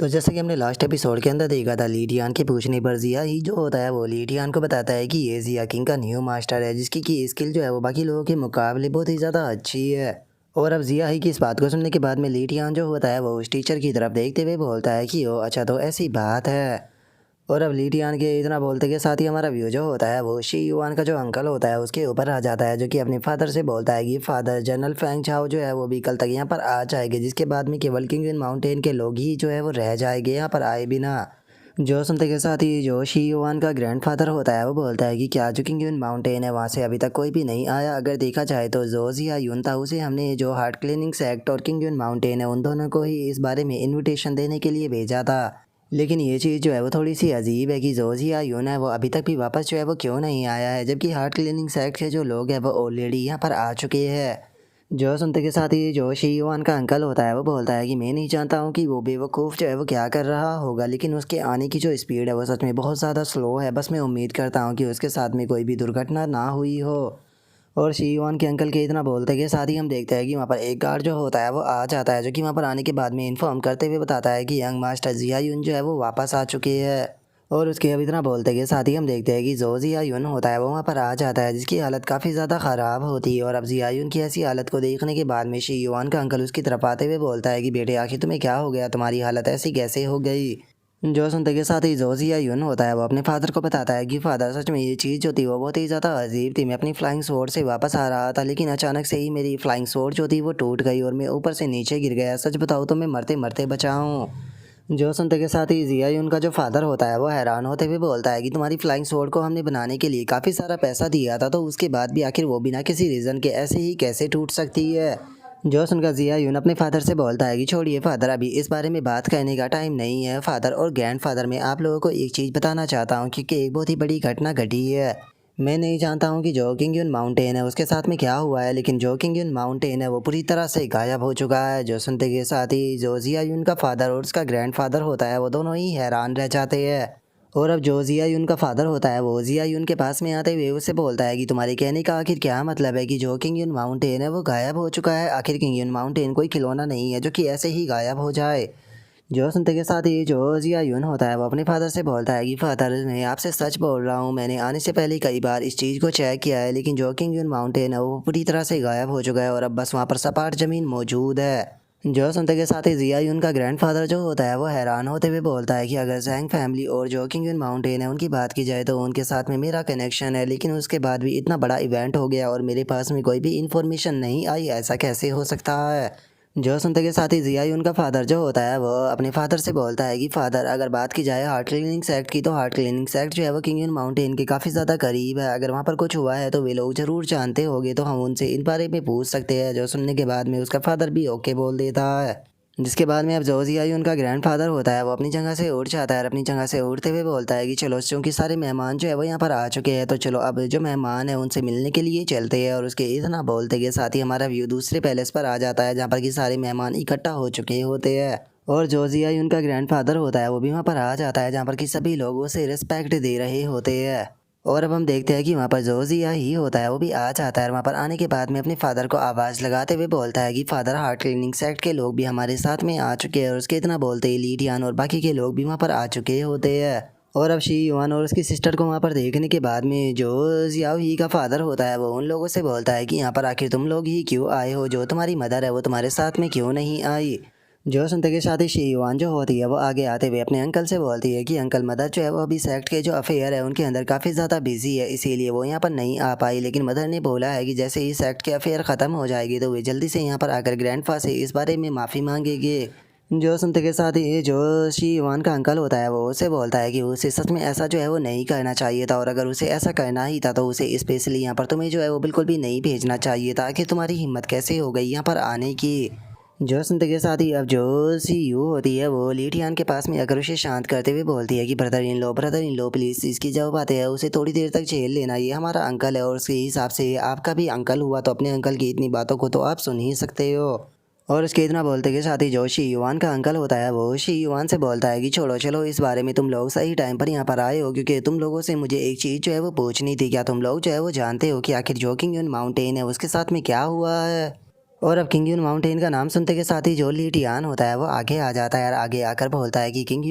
तो जैसे कि हमने लास्ट एपिसोड के अंदर देखा था, लीडियान के पूछने पर जिया ही जो होता है वो लीडियान को बताता है कि ये जिया किंग का न्यू मास्टर है, जिसकी की स्किल जो है वो बाकी लोगों के मुकाबले बहुत ही ज़्यादा अच्छी है। और अब जिया ही की इस बात को सुनने के बाद में लीडियान जो होता है वो उस टीचर की तरफ देखते हुए बोलता है कि ओ अच्छा, तो ऐसी बात है। और अब लीडियान के इतना बोलते के साथ ही हमारा व्यू जो होता है वो शी युआन का जो अंकल होता है उसके ऊपर आ जाता है, जो कि अपने फादर से बोलता है कि फादर, जनरल फैंग चाओ जो है वो भी कल तक यहाँ पर आ जाएंगे, जिसके बाद में केवल किंग माउंटेन के लोग ही जो है वो रह जाएंगे यहाँ पर आए बिना। जो सुनते के साथ ही जो शी युआन का ग्रैंडफादर होता है वो बोलता है कि क्या जो किंग माउंटेन है वहाँ से अभी तक कोई भी नहीं आया। अगर देखा जाए तो जोजिया युन था, उसे हमने जो हार्ट क्लीनिंग सेक्ट और किंग माउंटेन है उन दोनों को ही इस बारे में इन्विटेशन देने के लिए भेजा था। लेकिन ये चीज़ जो है वो थोड़ी सी अजीब है कि जोजिया यून है वो अभी तक भी वापस जो है वो क्यों नहीं आया है, जबकि हार्ट क्लीनिंग सेक्ट के जो लोग हैं वो ऑलरेडी यहाँ पर आ चुके हैं। जो सुनते के साथ ही जो शीवान का अंकल होता है वो बोलता है कि मैं नहीं जानता हूँ कि वो बेवकूफ़ जो है वो क्या कर रहा होगा, लेकिन उसके आने की जो स्पीड है वो सच में बहुत ज़्यादा स्लो है। बस मैं उम्मीद करता हूँ कि उसके साथ में कोई भी दुर्घटना ना हुई हो। और शीवान के अंकल के इतना बोलते के साथ ही हम देखते हैं कि वहाँ पर एक गार्ड जो होता है वो आ जाता है, जो कि वहाँ पर आने के बाद में इन्फॉर्म करते हुए बताता है कि यंग मास्टर जिया युन जो है वो वापस आ चुके हैं। और उसके अब इतना बोलते के साथ ही हम देखते हैं कि जो जिया युन होता है वो वहाँ पर आ जाता है, जिसकी हालत काफ़ी ज़्यादा ख़राब होती है। और अब जिया युन की ऐसी हालत को देखने के बाद में शीवान का अंकल उसकी तरफ आते हुए बोलता है कि बेटे आखिर तुम्हें क्या हो गया, तुम्हारी हालत ऐसी कैसे हो गई। जो सुनते के साथ ही जोजिया यून होता है वो अपने फादर को बताता है कि फादर सच में ये चीज़ जो थी वो बहुत ही ज़्यादा अजीब थी। मैं अपनी फ्लाइंग स्वॉर्ड से वापस आ रहा था, लेकिन अचानक से ही मेरी फ्लाइंग स्वॉर्ड जो थी वो टूट गई और मैं ऊपर से नीचे गिर गया। सच बताऊँ तो मैं मरते मरते बचा हूँ। जो सुनते के साथ ही जिया यून का जो फादर होता है वो हैरान होते हुए बोलता है कि तुम्हारी फ्लाइंग स्वॉर्ड को हमने बनाने के लिए काफ़ी सारा पैसा दिया था, तो उसके बाद भी आखिर वो बिना किसी रीज़न के ऐसे ही कैसे टूट सकती है। जो सुनकर जिया यून अपने फादर से बोलता है कि छोड़िए फादर, अभी इस बारे में बात करने का टाइम नहीं है। फादर और ग्रैंडफादर, मैं आप लोगों को एक चीज़ बताना चाहता हूँ, क्योंकि एक बहुत ही बड़ी घटना घटी है। मैं नहीं जानता हूँ कि जो किंग यून माउंटेन है उसके साथ में क्या हुआ है, लेकिन जो किंग यून माउंटेन है वो पूरी तरह से गायब हो चुका है। जो सुनते के साथ ही जो जिया यून का फादर और उसका ग्रैंडफादर होता है वो दोनों ही हैरान रह जाते हैं। और अब जो जिया यून का फादर होता है वो जिया यून के पास में आते हुए उससे बोलता है कि तुम्हारे कहने का आखिर क्या मतलब है कि जो किंग यून माउंटेन है वो गायब हो चुका है। आखिर किंग यून माउंटेन कोई खिलौना नहीं है जो कि ऐसे ही गायब हो जाए। जो सुनते के साथ ही जो जिया यून होता है वो अपने फादर से बोलता है कि फादर, मैं आपसे सच बोल रहा हूँ, मैंने आने से पहले कई बार इस चीज़ को चेक किया है, लेकिन जो किंग यून माउंटेन है वो पूरी तरह से गायब हो चुका है और अब बस वहाँ पर सपाट ज़मीन मौजूद है। जो सुनते के साथ ही जिया यून का ग्रैंडफादर जो होता है वो हैरान होते हुए बोलता है कि अगर जैंग फैमिली और जो किंग यून माउंटेन है उनकी बात की जाए तो उनके साथ में मेरा कनेक्शन है, लेकिन उसके बाद भी इतना बड़ा इवेंट हो गया और मेरे पास में कोई भी इन्फॉर्मेशन नहीं आई, ऐसा कैसे हो सकता है। जो सुनते के साथ ही जिया यून का फादर जो होता है वो अपने फादर से बोलता है कि फादर, अगर बात की जाए हार्ट क्लीनिंग सेक्ट की, तो हार्ट क्लीनिंग सेक्ट जो है वो किंग यून माउंटेन के काफ़ी ज़्यादा करीब है। अगर वहाँ पर कुछ हुआ है तो वे लोग ज़रूर जानते होंगे, तो हम उनसे इन बारे में पूछ सकते हैं। जो सुनने के बाद में उसका फादर भी ओके बोल देता है, जिसके बाद में अब जो जिया यून का ग्रैंडफादर होता है वो अपनी जगह से उठ जाता है और अपनी जगह से उठते हुए बोलता है कि चलो, चूँकि सारे मेहमान जो है वो यहाँ पर आ चुके हैं, तो चलो अब जो मेहमान है उनसे मिलने के लिए चलते हैं। और उसके इतना बोलते के साथ ही हमारा व्यू दूसरे पैलेस पर आ जाता है, जहाँ पर कि सारे मेहमान इकट्ठा हो चुके होते हैं। और जो जिया यून का ग्रैंडफादर होता है वो भी वहाँ पर आ जाता है, जहाँ पर कि सभी लोग उसे रिस्पेक्ट दे रहे होते हैं। और अब हम देखते हैं कि वहाँ पर जो जिया ही होता है वो भी आ जाता है और वहाँ पर आने के बाद में अपने फादर को आवाज़ लगाते हुए बोलता है कि फादर, हार्ट क्लीनिंग सेक्ट के लोग भी हमारे साथ में आ चुके हैं। और उसके इतना बोलते ही लीडियान और बाकी के लोग भी वहाँ पर आ चुके होते हैं। और अब शी युआन और उसकी सिस्टर को वहाँ पर देखने के बाद में जो जियाओ ही का फादर होता है वो उन लोगों से बोलता है कि यहाँ पर आखिर तुम लोग ही क्यों आए हो, जो तुम्हारी मदर है वो तुम्हारे साथ में क्यों नहीं आई। जो सुनते के साथ ही शीवान जो होती है वो आगे आते हुए अपने अंकल से बोलती है कि अंकल, मदर जो है वो अभी सेक्ट के जो अफेयर है उनके अंदर काफ़ी ज़्यादा बिजी है, इसीलिए वो यहाँ पर नहीं आ पाई। लेकिन मदर ने बोला है कि जैसे ही सेक्ट के अफेयर ख़त्म हो जाएगी तो वे जल्दी से यहाँ पर आकर ग्रैंडफा से इस बारे में माफ़ी मांगेगी। जो सुनते के साथ ही जो शीवान का अंकल होता है वो उसे बोलता है कि उसे सच में ऐसा जो है वो नहीं करना चाहिए था, और अगर उसे ऐसा करना ही था तो उसे स्पेशली यहाँ पर तुम्हें जो है वो बिल्कुल भी नहीं भेजना चाहिए था। कि तुम्हारी हिम्मत कैसे हो गई यहाँ पर आने की। जो सुनते के साथ ही अब जो सीईओ होती है वो लीटियान के पास में आकर उसे शांत करते हुए बोलती है कि ब्रदर इन लो प्लीज़, इसकी जो बातें है उसे थोड़ी देर तक झेल लेना, ये हमारा अंकल है और उसके हिसाब से आपका भी अंकल हुआ, तो अपने अंकल की इतनी बातों को तो आप सुन ही सकते हो। और उसके इतना बोलते के साथ ही जो शीयुआन का अंकल होता है वो शीयुआन से बोलता है कि छोड़ो चलो, इस बारे में तुम लोग सही टाइम पर यहाँ पर आए हो, क्योंकि तुम लोगों से मुझे एक चीज़ जो है वो पूछनी थी। क्या तुम लोग जो है वो जानते हो कि आखिर जो किंग माउंटेन है उसके साथ में क्या हुआ है। और अब किंग यून माउंटेन का नाम सुनते के साथ ही जो ली टियान होता है वो आगे आ जाता है और आगे आकर बोलता है कि किंग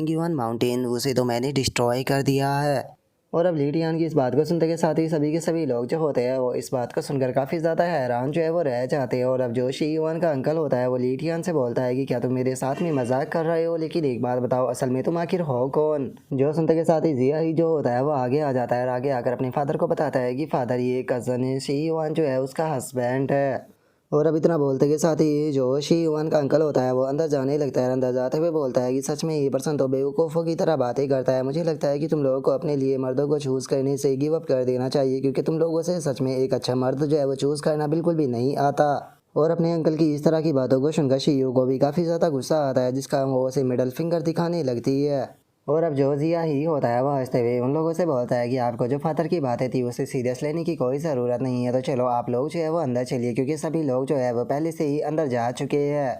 यून माउंटेन उसे तो मैंने डिस्ट्रॉय कर दिया है। और अब ली टियान की इस बात को सुनते के साथ ही सभी के सभी लोग जो होते हैं वो इस बात को सुनकर काफ़ी ज़्यादा हैरान जो है वो रह जाते हैं। और अब जो शी युआन का अंकल होता है वो ली टियान से बोलता है कि क्या तुम मेरे साथ में मजाक कर रहे हो, लेकिन एक बात बताओ असल में तुम आखिर हो कौन। जो सुनते के साथ ही जिया ही जो होता है वो आगे आ जाता है और आगे आकर अपने फादर को बताता है कि फादर ये कज़न है, शी युआन जो है उसका हस्बैंड है। और अब इतना बोलते के साथ ही जो शी युआन का अंकल होता है वो अंदर जाने लगता है। अंदर जाते हुए बोलता है कि सच में ये पर्सन तो बेवकूफ़ों की तरह बातें करता है। मुझे लगता है कि तुम लोगों को अपने लिए मर्दों को चूज़ करने से गिव अप कर देना चाहिए, क्योंकि तुम लोगों से सच में एक अच्छा मर्द जो है वो चूज़ करना बिल्कुल भी नहीं आता। और अपने अंकल की इस तरह की बातों को सुनकर शी यू को भी काफ़ी ज़्यादा गुस्सा आता है, जिसका वो उसे मिडल फिंगर दिखाने लगती है। और अब जो जिया ही होता है वह हंसते हुए उन लोगों से बोलता है कि आपको जो फादर की बातें थी उसे सीरियस लेने की कोई ज़रूरत नहीं है, तो चलो आप लोग जो है वो अंदर चलिए, क्योंकि सभी लोग जो है वो पहले से ही अंदर जा चुके हैं।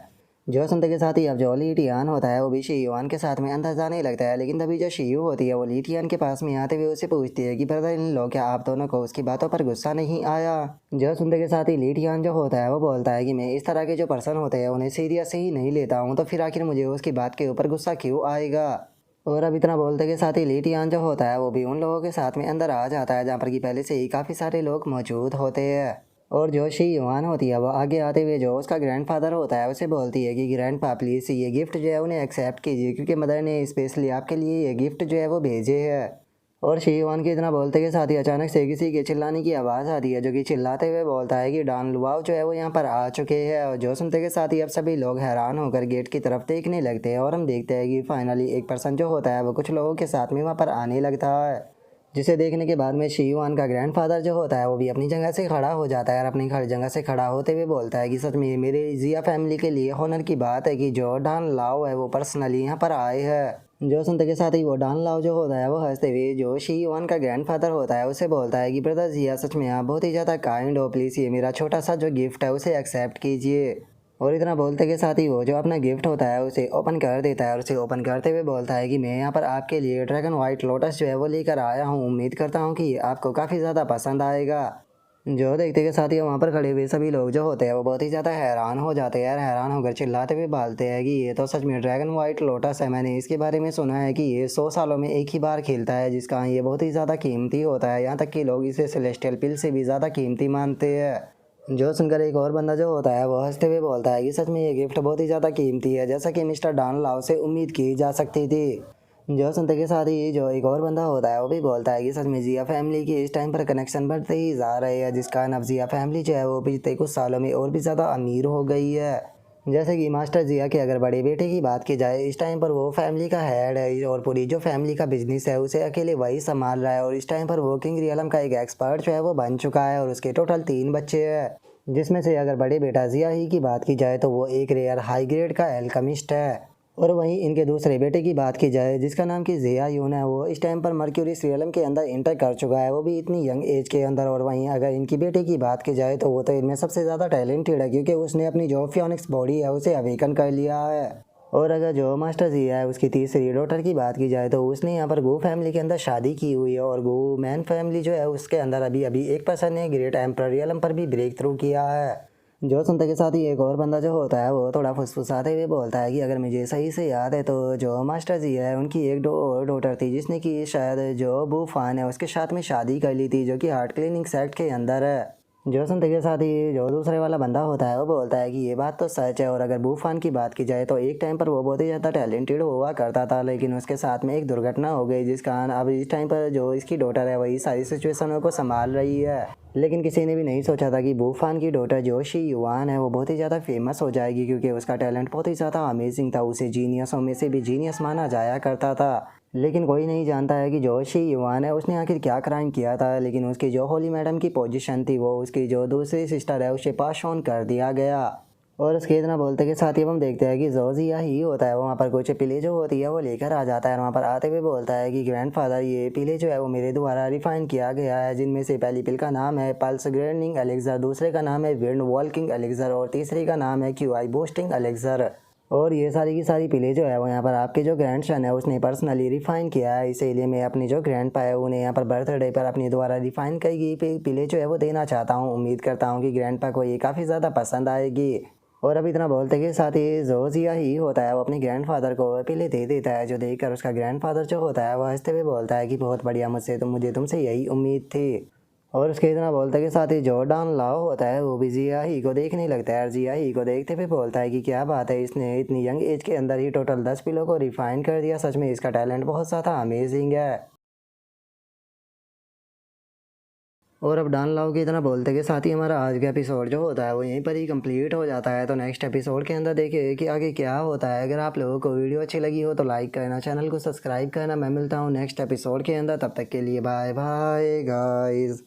जो सुनते के साथ ही अब जो ली टियान होता है वो भी शी युआन के साथ में अंदर जाने लगता है। लेकिन तभी जो शी यू होती है वो ली टियान के पास में आते हुए उससे पूछती है कि ब्रदर इन लो क्या आप दोनों को उसकी बातों पर गुस्सा नहीं आया। जो सुनते के साथ ही ली टियान जो होता है वो बोलता है कि मैं इस तरह के जो पर्सन होते हैं उन्हें सीरियस ही नहीं लेता हूँ, तो फिर आखिर मुझे उसकी बात के ऊपर गुस्सा क्यों आएगा। और अब इतना बोलते के साथ ही ली टियान जो होता है वो भी उन लोगों के साथ में अंदर आ जाता है, जहाँ पर कि पहले से ही काफ़ी सारे लोग मौजूद होते हैं। और जो शी युआन होती है वो आगे आते हुए जो उसका ग्रैंडफादर होता है उसे बोलती है कि ग्रैंडपा प्लीज़ ये गिफ्ट जो है उन्हें एक्सेप्ट कीजिए, क्योंकि मदर ने स्पेशली आपके लिए ये गिफ्ट जो है वो भेजे है। और शी युआन के इतना बोलते के साथ ही अचानक से किसी के चिल्लाने की आवाज़ आती है, जो कि चिल्लाते हुए बोलता है कि डॉन लुआओ जो है वो यहाँ पर आ चुके हैं। और जो सुनते के साथ ही अब सभी लोग हैरान होकर गेट की तरफ देखने लगते हैं और हम देखते हैं कि फाइनली एक पर्सन जो होता है वो कुछ लोगों के साथ में वहाँ पर आने लगता है, जिसे देखने के बाद में शी युआन का ग्रैंडफादर जो होता है वो भी अपनी जगह से खड़ा हो जाता है और अपनी हर जगह से खड़ा होते हुए बोलता है कि सच में मेरे जिया फैमिली के लिए ऑनर की बात है कि जो डॉन लाओ है वो पर्सनली यहाँ पर आए हैं। जो सुनते के साथ ही वो डॉन लाओ जो होता है वो हंसते हुए जो शी युआन का ग्रैंडफादर होता है उसे बोलता है कि ब्रदर जिया सच में आप बहुत ही ज़्यादा काइंड हो, प्लीज़ ये मेरा छोटा सा जो गिफ्ट है उसे एक्सेप्ट कीजिए। और इतना बोलते के साथ ही वो जो अपना गिफ्ट होता है उसे ओपन कर देता है और उसे ओपन करते हुए बोलता है कि मैं यहाँ पर आपके लिए ड्रैगन वाइट लोटस जो है वो लेकर आया हूँ, उम्मीद करता हूँ कि आपको काफ़ी ज़्यादा पसंद आएगा। जो देखते के साथ ही वहाँ पर खड़े हुए सभी लोग जो होते हैं वो बहुत ही ज़्यादा हैरान हो जाते हैं और हैरान होकर चिल्लाते हुए बोलते हैं कि ये तो सच में ड्रैगन वाइट लोटस है, मैंने इसके बारे में सुना है कि ये 100 सालों में एक ही बार खिलता है, जिसका ये बहुत ही ज़्यादा कीमती होता है, यहाँ तक कि लोग इसे सेलेस्टियल पिल से भी ज़्यादा कीमती मानते हैं। जो सुनकर एक और बंदा जो होता है वो हंसते हुए बोलता है कि सच में ये गिफ्ट बहुत ही ज़्यादा कीमती है, जैसा कि मिस्टर डॉन लाओ से उम्मीद की जा सकती थी। जो सुनते के साथ ही जो एक और बंदा होता है वो भी बोलता है कि सच में जिया फैमिली की इस टाइम पर कनेक्शन बढ़ते ही जा रहे हैं, जिस कारण अब जिया फैमिली जो है वो पिछले कुछ सालों में और भी ज़्यादा अमीर हो गई है। जैसे कि मास्टर जिया के अगर बड़े बेटे की बात की जाए, इस टाइम पर वो फैमिली का हेड है और पूरी जो फैमिली का बिजनेस है उसे अकेले वही संभाल रहा है। और इस टाइम पर वो किंग रियलम का एक एक्सपर्ट जो है वो बन चुका है और उसके टोटल 3 बच्चे हैं, जिसमें से अगर बड़े बेटा जिया ही की बात की जाए तो वो एक रेयर हाई ग्रेड का एल्केमिस्ट है। और वहीं इनके दूसरे बेटे की बात की जाए जिसका नाम कि जिया यून है, वो इस टाइम पर मर्क्यूरियस रियलम के अंदर इंटर कर चुका है, वो भी इतनी यंग एज के अंदर। और वहीं अगर इनकी बेटे की बात की जाए तो वो तो इनमें सबसे ज़्यादा टैलेंटेड है, क्योंकि उसने अपनी जो फियोनिक्स बॉडी है उसे अवेकन कर लिया है। और अगर जो मास्टर जिया है उसकी तीसरी डॉटर की बात की जाए तो उसने यहाँ पर गो फैमिली के अंदर शादी की हुई है और गो मैन फैमिली जो है उसके अंदर अभी अभी एक पर्सन ने ग्रेट एम्पर रियलम पर भी ब्रेक थ्रू किया है। जो सुनते के साथ ही एक और बंदा जो होता है वो थोड़ा फुसफुसाते हुए बोलता है कि अगर मुझे सही से याद है तो जो मास्टर जी है उनकी एक और डॉटर थी, जिसने कि शायद जो बू फान है उसके साथ में शादी कर ली थी, जो कि हार्ट क्लीनिंग सेक्ट के अंदर है। जो सुनते के साथ ही जो दूसरे वाला बंदा होता है वो बोलता है कि ये बात तो सच है, और अगर बूफान की बात की जाए तो एक टाइम पर वो बहुत ही ज़्यादा टैलेंटेड हुआ करता था, लेकिन उसके साथ में एक दुर्घटना हो गई, जिस कारण अब इस टाइम पर जो इसकी डॉटर है वही सारी सिचुएशनों को संभाल रही है। लेकिन किसी ने भी नहीं सोचा था कि बूफान की डॉटर जो शी युआन है वो बहुत ही ज़्यादा फेमस हो जाएगी, क्योंकि उसका टैलेंट बहुत ही ज़्यादा अमेजिंग था, उसे जीनियसों में से भी जीनियस माना जाया करता था। लेकिन कोई नहीं जानता है कि जो शी युआन है उसने आखिर क्या क्राइम किया था, लेकिन उसकी जो होली मैडम की पोजीशन थी वो उसकी जो दूसरी सिस्टर है उसे पास ऑन कर दिया गया। और उसके इतना बोलते के साथ ही हम देखते हैं कि जोजिया ही होता है वो वहाँ पर कुछ पीले जो होती है वो लेकर आ जाता है और वहाँ पर आते हुए बोलता है कि ग्रैंडफादर ये पीले जो है वो मेरे द्वारा रिफाइन किया गया है, जिनमें से पहली पिल का नाम है पल्स ग्रेनिंग एलेक्सर, दूसरे का नाम है विंड वॉल्किंग एलेक्सर और तीसरे का नाम है क्यू आई बूस्टिंग एलेक्सर। और ये सारी की सारी प्ले जो है वो यहाँ पर आपके जो ग्रैंड सन है उसने पर्सनली रिफाइन किया है, इसीलिए मैं अपनी जो ग्रैंड पा है उन्हें यहाँ पर बर्थडे पर अपनी दोबारा रिफाइन की गई प्ले जो है वो देना चाहता हूँ। उम्मीद करता हूँ कि ग्रैंड पा को ये काफ़ी ज़्यादा पसंद आएगी। और अब इतना बोलते के साथ ही जो जिया ही होता है वो अपने ग्रैंडफादर को पहले दे देता है, जो देखकर उसका ग्रैंडफादर जो होता है वो हंसते हुए बोलता है कि बहुत बढ़िया, मुझे तुमसे यही उम्मीद थी। और उसके इतना बोलते के साथ ही जो डॉन लाओ होता है वो भी जिया ही को देखने लगता है और जिया ही को देखते हुए बोलता है कि क्या बात है, इसने इतनी यंग एज के अंदर ही टोटल 10 पिलो को रिफाइन कर दिया, सच में इसका टैलेंट बहुत ज़्यादा अमेजिंग है। और अब डॉन लाओ की इतना बोलते के साथ ही हमारा आज का एपिसोड जो होता है वो यहीं पर ही कंप्लीट हो जाता है। तो नेक्स्ट एपिसोड के अंदर देखिए कि आगे क्या होता है। अगर आप लोगों को वीडियो अच्छी लगी हो तो लाइक करना, चैनल को सब्सक्राइब करना। मैं मिलता हूँ नेक्स्ट एपिसोड के अंदर, तब तक के लिए बाय बाय गाइस।